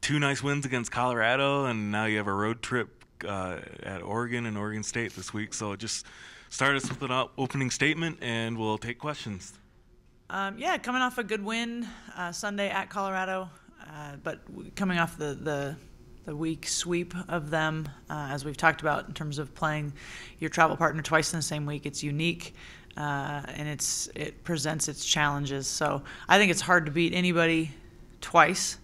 two nice wins against Colorado, and now you have a road trip at Oregon and Oregon State this week. So just start us with an opening statement, and we'll take questions. Yeah, coming off a good win Sunday at Colorado, but coming off the week sweep of them, as we've talked about in terms of playing your travel partner twice in the same week, it's unique. And it presents its challenges. So I think it's hard to beat anybody twice,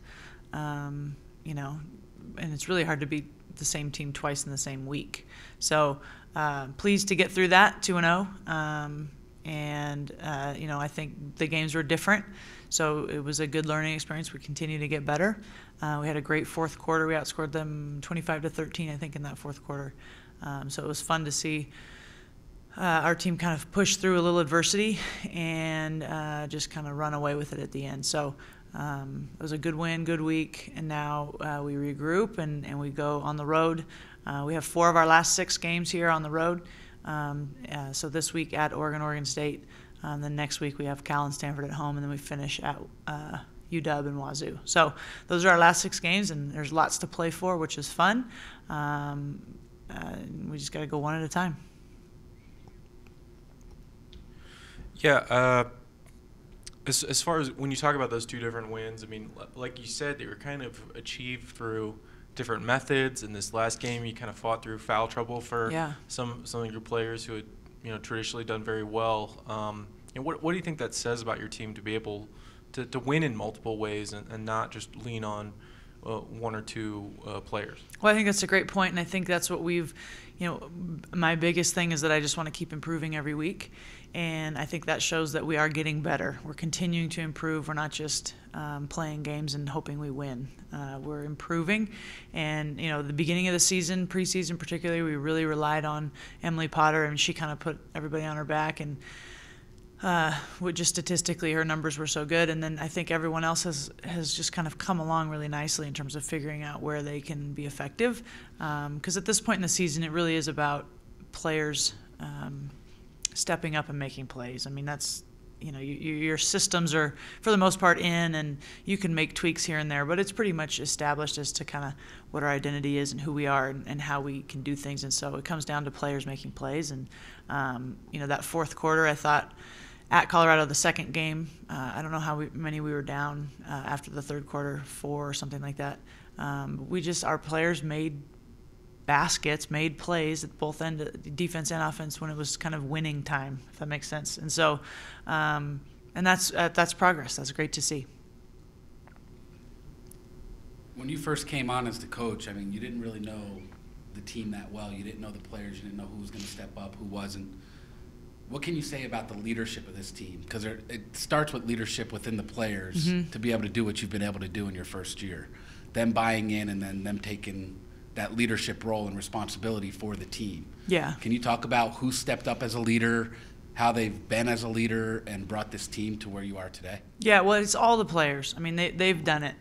and it's really hard to beat the same team twice in the same week. So pleased to get through that 2-0. I think the games were different, so it was a good learning experience. We continue to get better. We had a great fourth quarter. We outscored them 25-13, I think, in that fourth quarter. So it was fun to see our team kind of push through a little adversity and just kind of run away with it at the end. So it was a good win, good week, and now we regroup and we go on the road. We have 4 of our last 6 games here on the road. So this week at Oregon State. Then next week we have Cal and Stanford at home, and then we finish at UW and Wazoo. So those are our last 6 games, and there's lots to play for, which is fun. We just got to go one at a time. Yeah, as far as when you talk about those 2 different wins, I mean, like you said, they were kind of achieved through different methods. In this last game, you kind of fought through foul trouble for some of your players who had traditionally done very well. And what do you think that says about your team to be able to win in multiple ways and not just lean on 1 or 2 players? Well, I think that's a great point, and I think that's what we've, my biggest thing is that I just want to keep improving every week, and I think that shows that we are getting better. We're continuing to improve. We're not just playing games and hoping we win. We're improving, and the beginning of the season, preseason particularly, we really relied on Emily Potter, and she kind of put everybody on her back, and just statistically, her numbers were so good, and then I think everyone else has just kind of come along really nicely in terms of figuring out where they can be effective. Because at this point in the season, it really is about players stepping up and making plays. I mean, that's your systems are for the most part in, and you can make tweaks here and there, but it's pretty much established as to kind of what our identity is and who we are and how we can do things. And so it comes down to players making plays. And that fourth quarter, I thought, at Colorado, the second game, I don't know how many we were down after the third quarter, 4 or something like that. Our players made baskets, made plays at both end, defense and offense, when it was kind of winning time, if that makes sense. And so, and that's progress. That's great to see. When you first came on as the coach, I mean, you didn't really know the team that well. You didn't know the players. You didn't know who was going to step up, who wasn't. What can you say about the leadership of this team? Because it starts with leadership within the players to be able to do what you've been able to do in your first year. Them buying in and then them taking that leadership role and responsibility for the team. Yeah. Can you talk about who stepped up as a leader, how they've been as a leader, and brought this team to where you are today? Yeah, well, it's all the players. I mean, they've done it.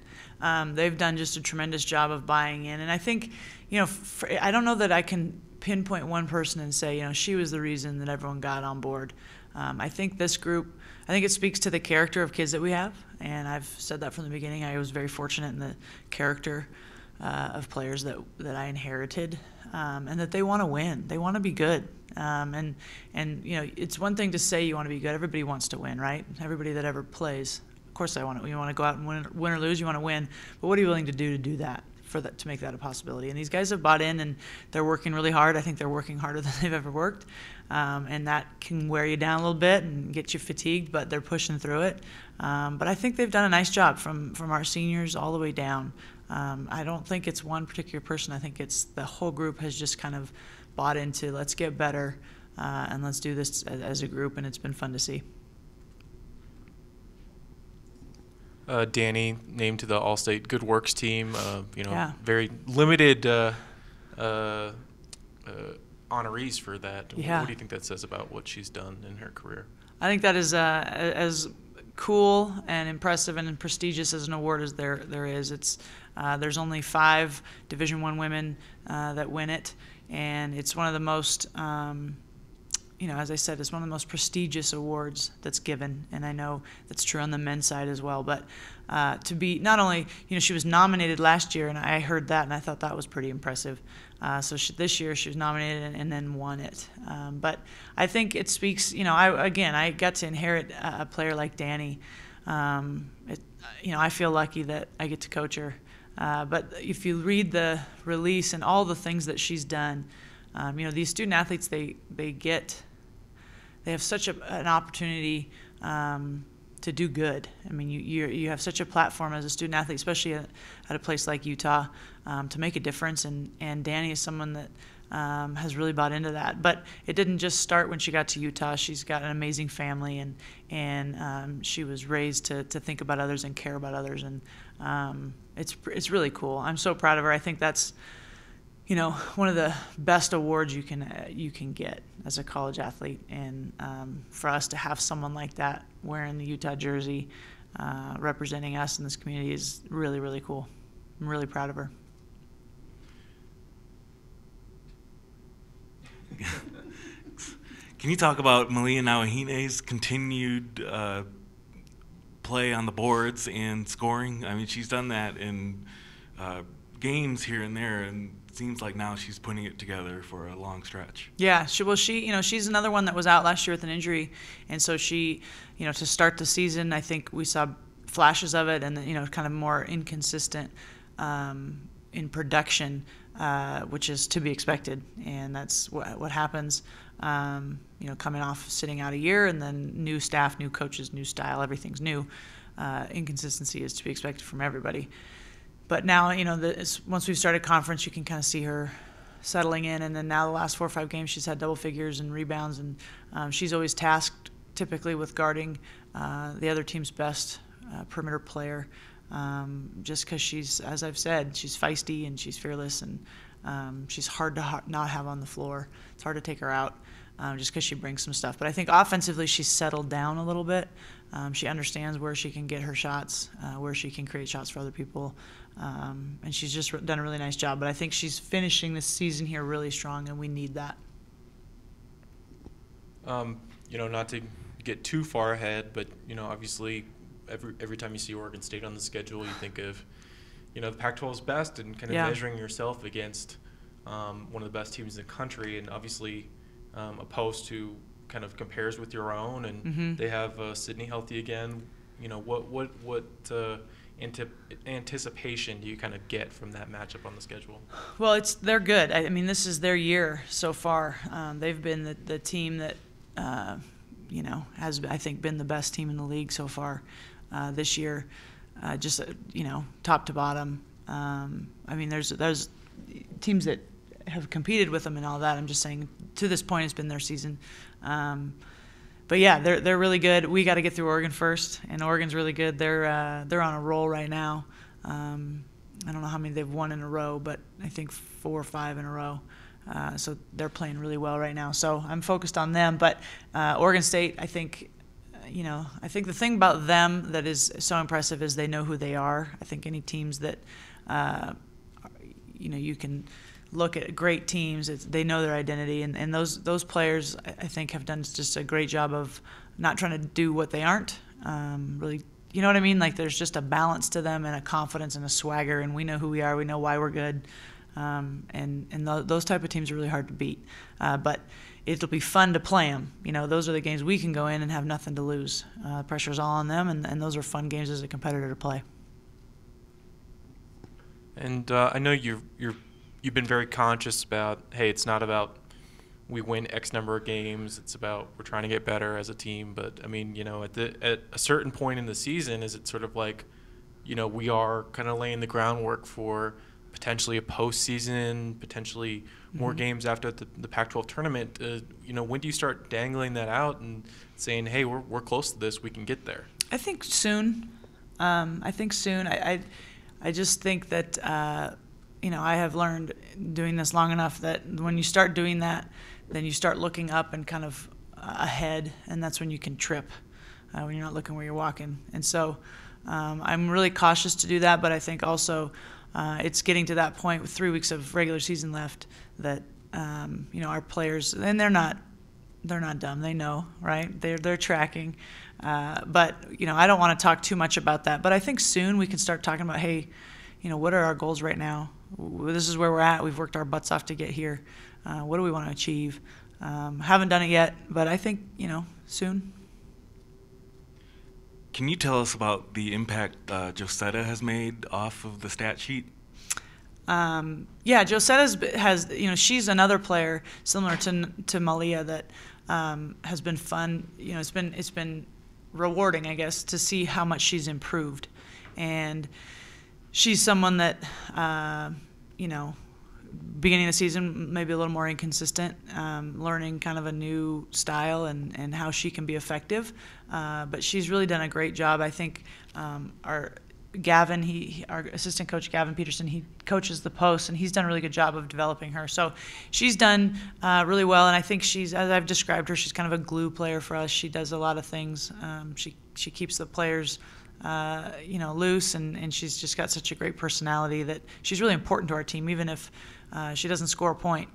They've done just a tremendous job of buying in. And I think, I don't know that I can pinpoint one person and say, she was the reason that everyone got on board. I think this group, it speaks to the character of kids that we have. And I've said that from the beginning. I was very fortunate in the character of players that I inherited, and that they want to win. They want to be good. And it's one thing to say you want to be good. Everybody wants to win, right? Everybody that ever plays. Of course, you want to go out and win or lose. You want to win. But what are you willing to do that? To make that a possibility. And these guys have bought in, and they're working really hard. I think they're working harder than they've ever worked. And that can wear you down a little bit and get you fatigued, but they're pushing through it. But I think they've done a nice job from our seniors all the way down. I don't think it's one particular person. I think it's the whole group has just kind of bought into, let's get better, and let's do this as a group, and it's been fun to see. Danny named to the All-State Good Works team. Very limited honorees for that. Yeah. What do you think that says about what she's done in her career? I think that is as cool and impressive and prestigious as an award as there is. It's there's only 5 Division I women that win it, and it's one of the most as I said, it's one of the most prestigious awards that's given, and I know that's true on the men's side as well. But to be not only, she was nominated last year, and I heard that, and I thought that was pretty impressive. So this year she was nominated and then won it. But I think it speaks, I got to inherit a player like Danny. I feel lucky that I get to coach her. But if you read the release and all the things that she's done, these student athletes, they have such an opportunity to do good. I mean, you have such a platform as a student athlete, especially at a place like Utah, to make a difference. And Danny is someone that has really bought into that. But it didn't just start when she got to Utah. She's got an amazing family, and she was raised to think about others and care about others. And it's really cool. I'm so proud of her. I think that's one of the best awards you can get as a college athlete, and for us to have someone like that wearing the Utah jersey, representing us in this community is really, really cool. I'm really proud of her. Can you talk about Malia Nielson's continued play on the boards and scoring? I mean, she's done that in games here and there, and it seems like now she's putting it together for a long stretch. Yeah, she's another one that was out last year with an injury, and so she, to start the season, I think we saw flashes of it, and kind of more inconsistent in production, which is to be expected, and that's what happens. Coming off sitting out a year, and then new staff, new coaches, new style, everything's new. Inconsistency is to be expected from everybody. But now, once we've started conference, you can kind of see her settling in. And then now the last 4 or 5 games, she's had double figures and rebounds. And she's always tasked typically with guarding the other team's best perimeter player, just because she's, as I've said, she's feisty and she's fearless, and she's hard to not have on the floor. It's hard to take her out just because she brings some stuff. But I think offensively she's settled down a little bit. She understands where she can get her shots, where she can create shots for other people. And she's just done a really nice job. But I think she's finishing this season here really strong, and we need that. Not to get too far ahead, but, obviously every time you see Oregon State on the schedule, you think of, the Pac-12's best and kind of measuring yourself against one of the best teams in the country, and obviously a post who kind of compares with your own, and they have Sydney healthy again. What anticipation do you kind of get from that matchup on the schedule? Well, they're good. I mean, this is their year so far. They've been the team that has, I think, been the best team in the league so far this year. Just top to bottom. I mean, there's teams that have competed with them and all that. I'm just saying, to this point, it's been their season. But yeah, they're really good. We got to get through Oregon first, and Oregon's really good. They're on a roll right now. I don't know how many they've won in a row, but I think 4 or 5 in a row. So they're playing really well right now. So I'm focused on them. But Oregon State, I think the thing about them that is so impressive is they know who they are. I think any teams that you can look at great teams, they know their identity, and those players, I think, have done just a great job of not trying to do what they aren't. Really, you know what I mean? Like, there's just a balance to them and a confidence and a swagger, and we know who we are, we know why we're good, those type of teams are really hard to beat. But it'll be fun to play them. Those are the games we can go in and have nothing to lose. Pressure's all on them, and those are fun games as a competitor to play. And I know you've been very conscious about, hey, it's not about we win X number of games. It's about we're trying to get better as a team. But, I mean, at a certain point in the season, is it sort of like, we are kind of laying the groundwork for potentially a postseason, potentially more games after the Pac-12 tournament? When do you start dangling that out and saying, hey, we're close to this, we can get there? I think soon. I just think that I have learned doing this long enough that when you start doing that, then you start looking up and kind of ahead, and that's when you can trip, when you're not looking where you're walking. And so I'm really cautious to do that, but I think also it's getting to that point with 3 weeks of regular season left that our players, and they're not they're not dumb. They know, right? They're tracking. But, I don't want to talk too much about that. But I think soon we can start talking about, hey, what are our goals right now? This is where we're at. We've worked our butts off to get here. What do we want to achieve? Haven't done it yet, but I think, soon. Can you tell us about the impact Josetta has made off of the stat sheet? Yeah, Josetta has, she's another player similar to Malia that has been fun. It's been rewarding, I guess, to see how much she's improved. And she's someone that, beginning of the season, maybe a little more inconsistent, learning kind of a new style and how she can be effective. But she's really done a great job. I think our Gavin, our assistant coach, Gavin Peterson, he coaches the post, and he's done a really good job of developing her. So she's done really well, and I think as I've described her, she's kind of a glue player for us. She does a lot of things. She keeps the players loose, and she's just got such a great personality that she's really important to our team. Even if she doesn't score a point,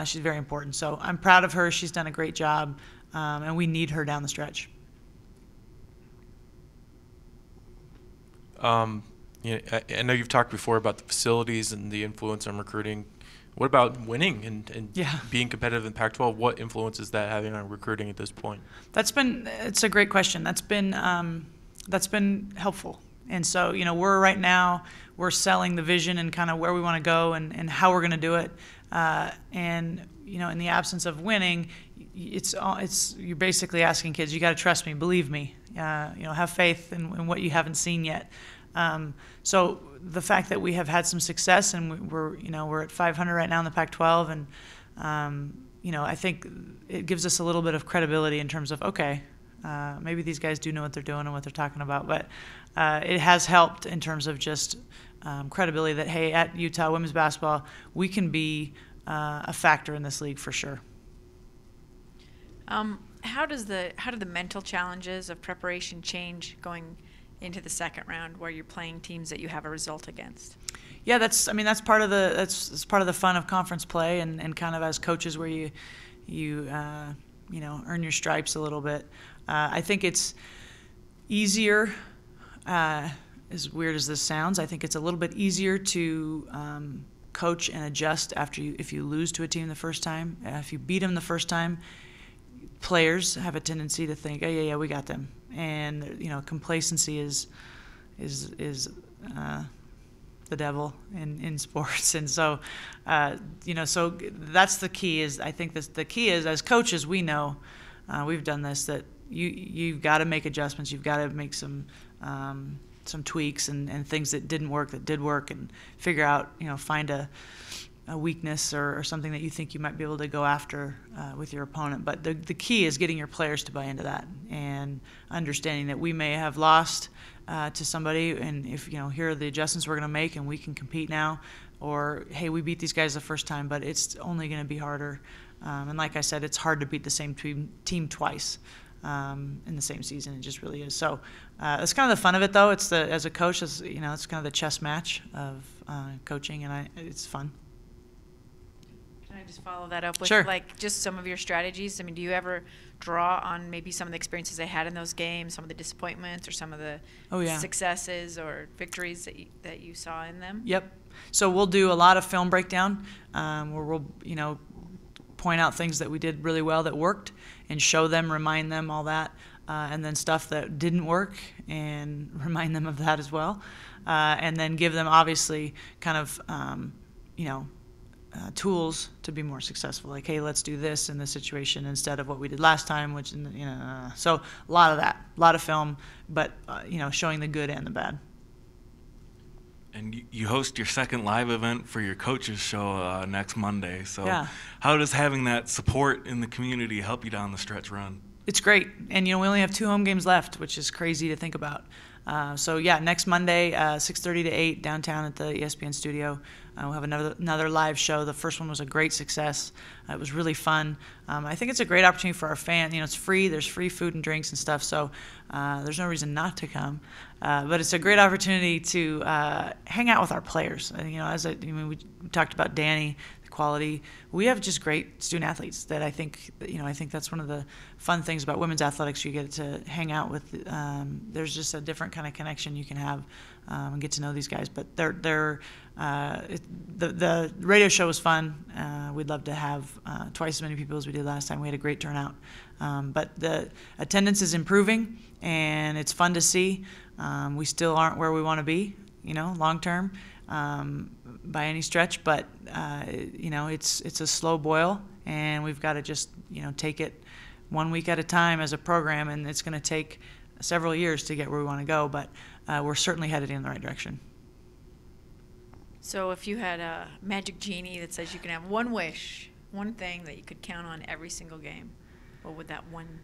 she's very important. So I'm proud of her. She's done a great job, and we need her down the stretch. I know you've talked before about the facilities and the influence on recruiting. What about winning and being competitive in Pac-12? What influence is that having on recruiting at this point? It's a great question. That's been helpful. And so, we're selling the vision and kind of where we want to go and how we're going to do it. In the absence of winning, you're basically asking kids, you got to trust me, believe me, have faith in what you haven't seen yet. So the fact that we have had some success and we're at 500 right now in the Pac-12, and I think it gives us a little bit of credibility in terms of, okay, maybe these guys do know what they're doing and what they're talking about. But it has helped in terms of just credibility that, hey, at Utah women's basketball, we can be a factor in this league for sure. How do the mental challenges of preparation change going into the second round, where you're playing teams that you have a result against? Yeah, that's part of the fun of conference play, and kind of as coaches where you earn your stripes a little bit. I think it's easier. As weird as this sounds, I think it's a little bit easier to coach and adjust if you lose to a team the first time. If you beat them the first time, players have a tendency to think, oh yeah, we got them, and complacency is the devil in sports, and so so that's the key. I think the key is, as coaches, we know we've done this, that you've got to make adjustments, you've got to make some tweaks and things that didn't work that did work, and figure out find a weakness or something that you think you might be able to go after with your opponent. But the key is getting your players to buy into that, and understanding that we may have lost to somebody, and if here are the adjustments we're going to make, and we can compete now, or hey, we beat these guys the first time, but it's only going to be harder. And like I said, it's hard to beat the same team twice in the same season. It just really is. So that's kind of the fun of it, though. It's as a coach, it's kind of the chess match of coaching, and it's fun. Can I just follow that up with Sure. Just some of your strategies? I mean, do you ever draw on maybe some of the experiences they had in those games, some of the disappointments, or some of the successes or victories that you saw in them? Yep. So we'll do a lot of film breakdown where we'll point out things that we did really well that worked, and show them, remind them, all that, and then stuff that didn't work, and remind them of that as well, and then give them obviously kind of tools to be more successful. Like, hey, let's do this in this situation instead of what we did last time, which so a lot of that, a lot of film, but showing the good and the bad. And you host your second live event for your coaches show next Monday. So yeah. How does having that support in the community help you down the stretch run? It's great. And, we only have 2 home games left, which is crazy to think about. So, yeah, next Monday, 6:30 to 8 downtown at the ESPN studio. We'll have another live show. The first one was a great success. It was really fun. I think it's a great opportunity for our fans. It's free. There's free food and drinks and stuff. So there's no reason not to come. But it's a great opportunity to hang out with our players. We talked about Danny, the quality. We have just great student athletes that I think that's one of the fun things about women's athletics. You get to hang out with. There's just a different kind of connection you can have and get to know these guys. But the radio show was fun. We'd love to have twice as many people as we did last time. We had a great turnout. But the attendance is improving, and it's fun to see. We still aren't where we want to be, long term, by any stretch. But it's a slow boil, and we've got to just take it 1 week at a time as a program, and it's going to take several years to get where we want to go. But we're certainly headed in the right direction. So if you had a magic genie that says you can have one wish, one thing that you could count on every single game, what would that one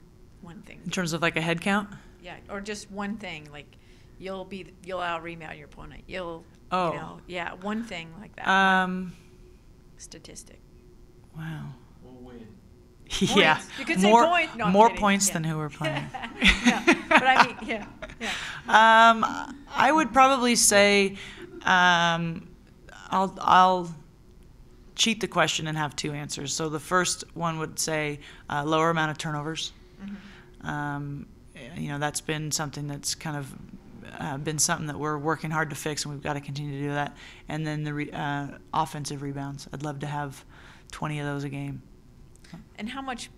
thing be? In terms of like a head count? Yeah, or just one thing, like you'll out-rebound your opponent. One thing like that. One statistic. Wow. We'll win. Yeah. You could say point. No, more points than who we're playing. But I mean, yeah. I would probably say I'll cheat the question and have two answers. So the first one would say lower amount of turnovers. Mm-hmm. That's been something that's kind of been something that we're working hard to fix, and we've got to continue to do that. And then the offensive rebounds. I'd love to have 20 of those a game. And how much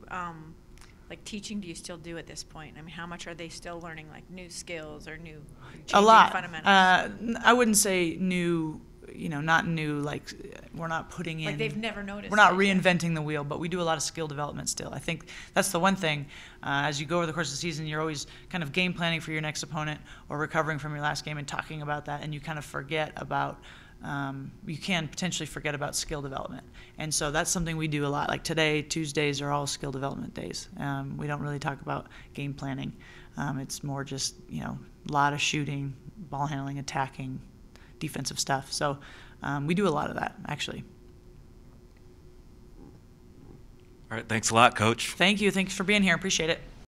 teaching do you still do at this point? I mean, how much are they still learning new skills or new a lot fundamentals? I wouldn't say new, not new, we're not putting in, they've never noticed, we're not reinventing the wheel, but we do a lot of skill development still. I think that's the one thing, as you go over the course of the season, you're always kind of game planning for your next opponent or recovering from your last game and talking about that, and you kind of forget about you can potentially forget about skill development. And so that's something we do a lot. Like today, Tuesdays are all skill development days. We don't really talk about game planning. It's more just, a lot of shooting, ball handling, attacking, defensive stuff. So we do a lot of that, actually. All right, thanks a lot, Coach. Thank you. Thanks for being here. Appreciate it.